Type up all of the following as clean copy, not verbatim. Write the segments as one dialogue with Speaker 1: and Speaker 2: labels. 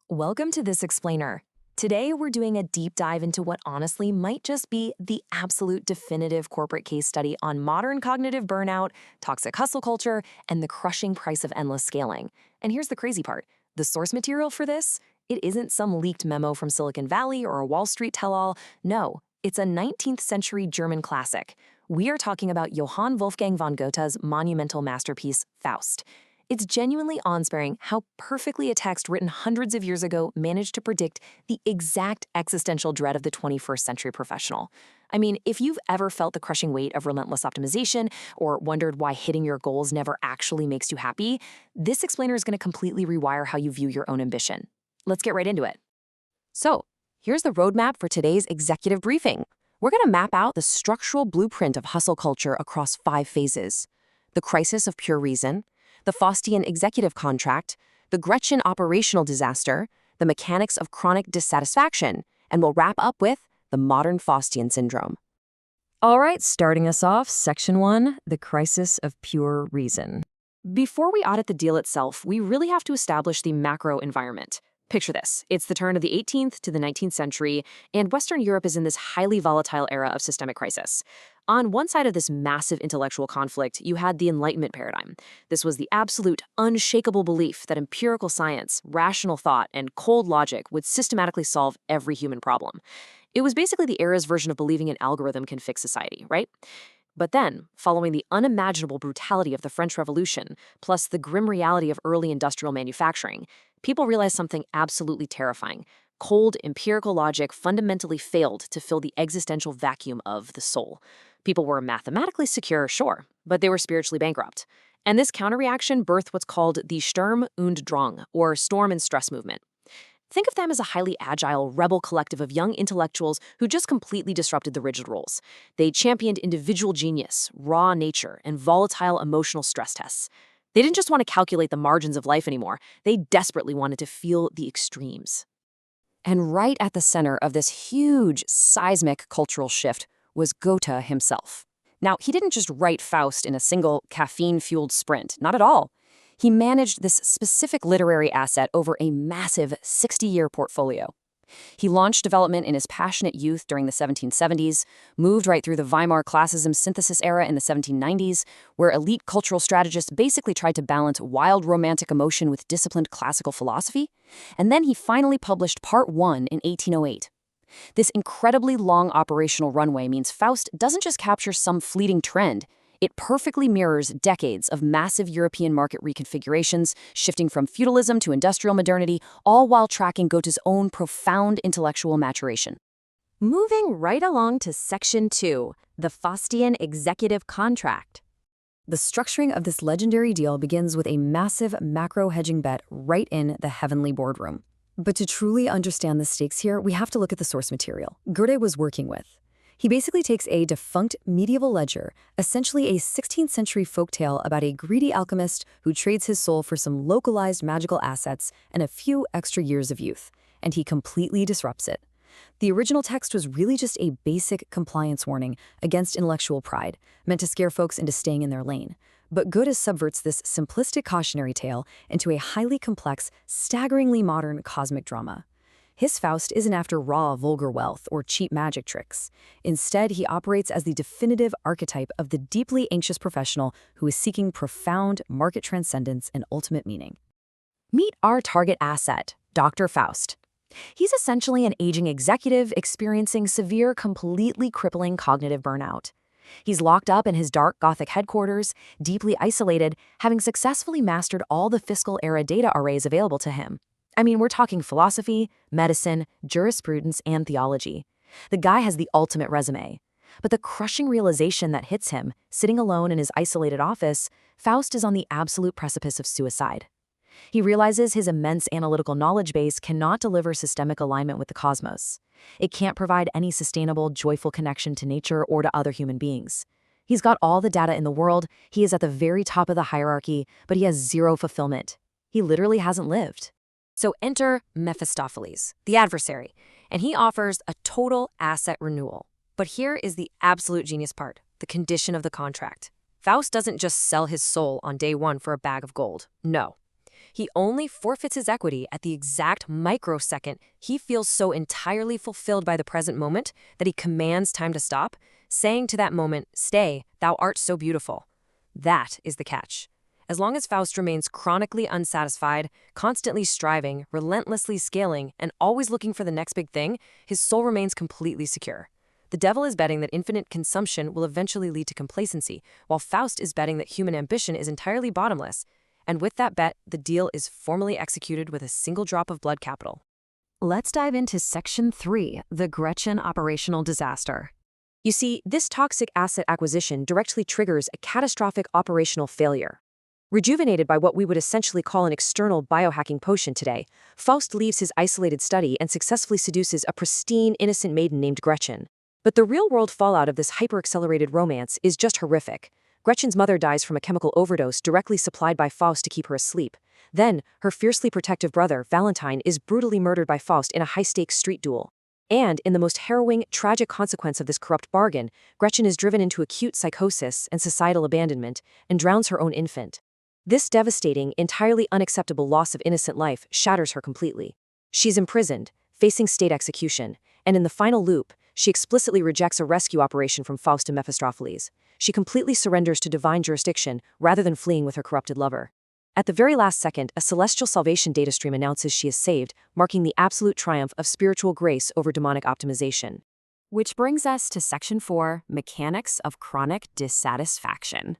Speaker 1: Welcome to This Explainer. Today, we're doing a deep dive into what honestly might just be the absolute definitive corporate case study on modern cognitive burnout, toxic hustle culture, and the crushing price of endless scaling. And here's the crazy part. The source material for this? It isn't some leaked memo from Silicon Valley or a Wall Street tell-all. No, it's a 19th century German classic. We are talking about Johann Wolfgang von Goethe's monumental masterpiece, Faust. It's genuinely awe-inspiring how perfectly a text written hundreds of years ago managed to predict the exact existential dread of the 21st century professional. I mean, if you've ever felt the crushing weight of relentless optimization or wondered why hitting your goals never actually makes you happy, this explainer is going to completely rewire how you view your own ambition. Let's get right into it. So, here's the roadmap for today's executive briefing. We're going to map out the structural blueprint of hustle culture across 5 phases: the crisis of pure reason, the Faustian executive contract, the Gretchen operational disaster, the mechanics of chronic dissatisfaction, and we'll wrap up with the modern Faustian syndrome. All right, starting us off, Section 1, the crisis of pure reason. Before we audit the deal itself, we really have to establish the macro environment. Picture this. It's the turn of the 18th to the 19th century, and Western Europe is in this highly volatile era of systemic crisis. On one side of this massive intellectual conflict, you had the Enlightenment paradigm. This was the absolute, unshakable belief that empirical science, rational thought, and cold logic would systematically solve every human problem. It was basically the era's version of believing an algorithm can fix society, right? But then, following the unimaginable brutality of the French Revolution, plus the grim reality of early industrial manufacturing, people realized something absolutely terrifying. Cold, empirical logic fundamentally failed to fill the existential vacuum of the soul. People were mathematically secure, sure, but they were spiritually bankrupt. And this counterreaction birthed what's called the Sturm und Drang, or storm and stress movement. Think of them as a highly agile, rebel collective of young intellectuals who just completely disrupted the rigid roles. They championed individual genius, raw nature, and volatile emotional stress tests. They didn't just want to calculate the margins of life anymore. They desperately wanted to feel the extremes. And right at the center of this huge, seismic cultural shift was Goethe himself. Now, he didn't just write Faust in a single caffeine-fueled sprint, not at all. He managed this specific literary asset over a massive 60-year portfolio. He launched development in his passionate youth during the 1770s, moved right through the Weimar classicism synthesis era in the 1790s, where elite cultural strategists basically tried to balance wild romantic emotion with disciplined classical philosophy, and then he finally published Part 1 in 1808. This incredibly long operational runway means Faust doesn't just capture some fleeting trend. It perfectly mirrors decades of massive European market reconfigurations, shifting from feudalism to industrial modernity, all while tracking Goethe's own profound intellectual maturation. Moving right along to Section 2, the Faustian executive contract. The structuring of this legendary deal begins with a massive macro-hedging bet right in the heavenly boardroom. But to truly understand the stakes here, we have to look at the source material Goethe was working with. He basically takes a defunct medieval ledger, essentially a 16th century folktale about a greedy alchemist who trades his soul for some localized magical assets and a few extra years of youth, and he completely disrupts it. The original text was really just a basic compliance warning against intellectual pride, meant to scare folks into staying in their lane. But Goethe subverts this simplistic cautionary tale into a highly complex, staggeringly modern cosmic drama. His Faust isn't after raw, vulgar wealth or cheap magic tricks. Instead, he operates as the definitive archetype of the deeply anxious professional who is seeking profound market transcendence and ultimate meaning. Meet our target asset, Dr. Faust. He's essentially an aging executive experiencing severe, completely crippling cognitive burnout. He's locked up in his dark Gothic headquarters, deeply isolated, having successfully mastered all the fiscal-era data arrays available to him. I mean, we're talking philosophy, medicine, jurisprudence, and theology. The guy has the ultimate resume. But the crushing realization that hits him, sitting alone in his isolated office, Faust is on the absolute precipice of suicide. He realizes his immense analytical knowledge base cannot deliver systemic alignment with the cosmos. It can't provide any sustainable, joyful connection to nature or to other human beings. He's got all the data in the world, he is at the very top of the hierarchy, but he has zero fulfillment. He literally hasn't lived. So enter Mephistopheles, the adversary, and he offers a total asset renewal. But here is the absolute genius part, the condition of the contract. Faust doesn't just sell his soul on day one for a bag of gold. No. He only forfeits his equity at the exact microsecond he feels so entirely fulfilled by the present moment that he commands time to stop, saying to that moment, "Stay, thou art so beautiful." That is the catch. As long as Faust remains chronically unsatisfied, constantly striving, relentlessly scaling, and always looking for the next big thing, his soul remains completely secure. The devil is betting that infinite consumption will eventually lead to complacency, while Faust is betting that human ambition is entirely bottomless. And with that bet, the deal is formally executed with a single drop of blood capital. Let's dive into Section 3, the Gretchen operational disaster. You see, this toxic asset acquisition directly triggers a catastrophic operational failure. Rejuvenated by what we would essentially call an external biohacking potion today, Faust leaves his isolated study and successfully seduces a pristine, innocent maiden named Gretchen. But the real-world fallout of this hyper-accelerated romance is just horrific. Gretchen's mother dies from a chemical overdose directly supplied by Faust to keep her asleep. Then, her fiercely protective brother, Valentine, is brutally murdered by Faust in a high-stakes street duel. And, in the most harrowing, tragic consequence of this corrupt bargain, Gretchen is driven into acute psychosis and societal abandonment and drowns her own infant. This devastating, entirely unacceptable loss of innocent life shatters her completely. She's imprisoned, facing state execution, and in the final loop, she explicitly rejects a rescue operation from Faust and Mephistopheles. She completely surrenders to divine jurisdiction rather than fleeing with her corrupted lover. At the very last second, a celestial salvation data stream announces she is saved, marking the absolute triumph of spiritual grace over demonic optimization. Which brings us to Section 4, Mechanics of Chronic Dissatisfaction.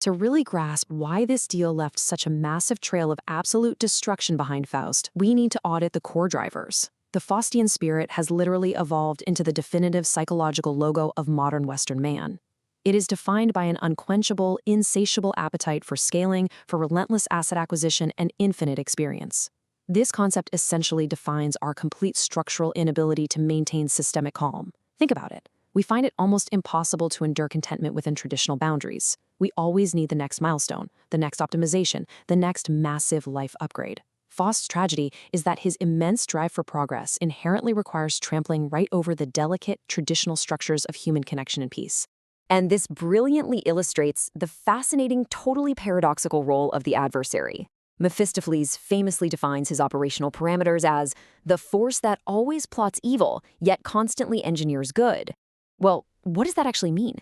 Speaker 1: To really grasp why this deal left such a massive trail of absolute destruction behind Faust, we need to audit the core drivers. The Faustian spirit has literally evolved into the definitive psychological logo of modern Western man. It is defined by an unquenchable, insatiable appetite for scaling, for relentless asset acquisition, and infinite experience. This concept essentially defines our complete structural inability to maintain systemic calm. Think about it. We find it almost impossible to endure contentment within traditional boundaries. We always need the next milestone, the next optimization, the next massive life upgrade. Faust's tragedy is that his immense drive for progress inherently requires trampling right over the delicate, traditional structures of human connection and peace. And this brilliantly illustrates the fascinating, totally paradoxical role of the adversary. Mephistopheles famously defines his operational parameters as the force that always plots evil, yet constantly engineers good. Well, what does that actually mean?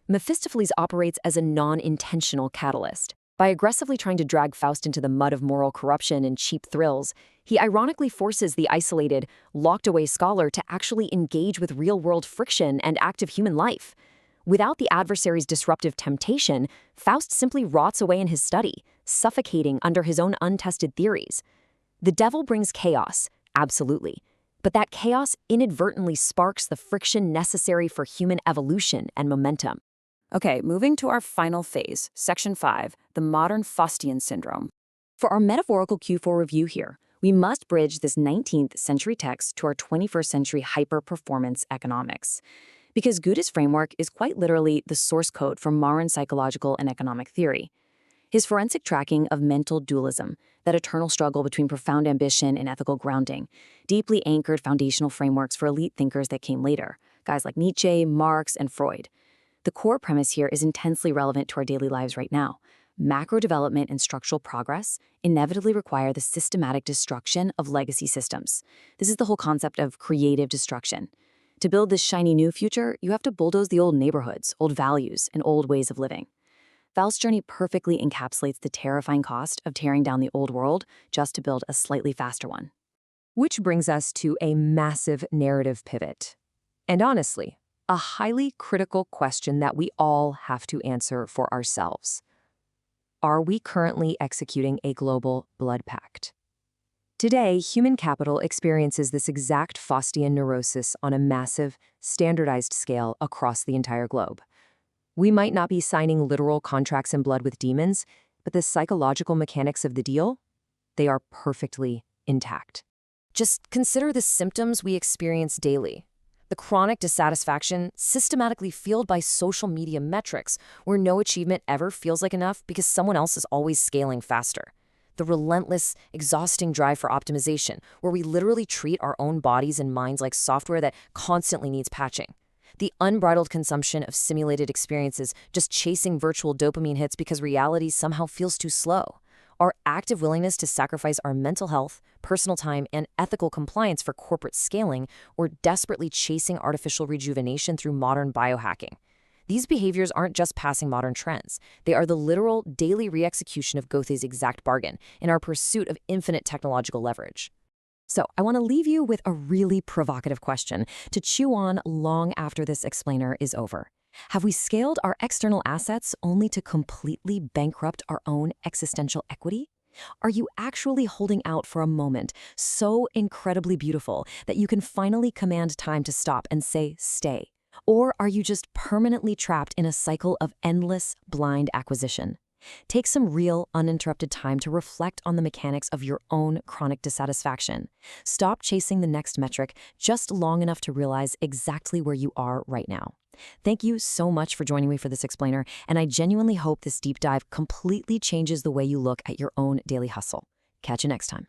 Speaker 1: Mephistopheles operates as a non-intentional catalyst. By aggressively trying to drag Faust into the mud of moral corruption and cheap thrills, he ironically forces the isolated, locked-away scholar to actually engage with real-world friction and active human life. Without the adversary's disruptive temptation, Faust simply rots away in his study, suffocating under his own untested theories. The devil brings chaos, absolutely. But that chaos inadvertently sparks the friction necessary for human evolution and momentum. Okay, moving to our final phase, Section 5, the modern Faustian syndrome. For our metaphorical Q4 review here, we must bridge this 19th century text to our 21st century hyper-performance economics. Because Goethe's framework is quite literally the source code for modern psychological and economic theory. His forensic tracking of mental dualism, that eternal struggle between profound ambition and ethical grounding, deeply anchored foundational frameworks for elite thinkers that came later, guys like Nietzsche, Marx, and Freud. The core premise here is intensely relevant to our daily lives right now. Macro development and structural progress inevitably require the systematic destruction of legacy systems. This is the whole concept of creative destruction. To build this shiny new future, you have to bulldoze the old neighborhoods, old values, and old ways of living. Faust's journey perfectly encapsulates the terrifying cost of tearing down the old world just to build a slightly faster one. Which brings us to a massive narrative pivot. And honestly, a highly critical question that we all have to answer for ourselves. Are we currently executing a global blood pact? Today, human capital experiences this exact Faustian neurosis on a massive, standardized scale across the entire globe. We might not be signing literal contracts in blood with demons, but the psychological mechanics of the deal, they are perfectly intact. Just consider the symptoms we experience daily. The chronic dissatisfaction systematically fueled by social media metrics, where no achievement ever feels like enough because someone else is always scaling faster. The relentless, exhausting drive for optimization, where we literally treat our own bodies and minds like software that constantly needs patching. The unbridled consumption of simulated experiences, just chasing virtual dopamine hits because reality somehow feels too slow. Our active willingness to sacrifice our mental health, personal time, and ethical compliance for corporate scaling, or desperately chasing artificial rejuvenation through modern biohacking. These behaviors aren't just passing modern trends. They are the literal daily re-execution of Goethe's exact bargain in our pursuit of infinite technological leverage. So, I want to leave you with a really provocative question to chew on long after this explainer is over. Have we scaled our external assets only to completely bankrupt our own existential equity? Are you actually holding out for a moment so incredibly beautiful that you can finally command time to stop and say, stay? Or are you just permanently trapped in a cycle of endless, blind acquisition? Take some real, uninterrupted time to reflect on the mechanics of your own chronic dissatisfaction. Stop chasing the next metric just long enough to realize exactly where you are right now. Thank you so much for joining me for this explainer, and I genuinely hope this deep dive completely changes the way you look at your own daily hustle. Catch you next time.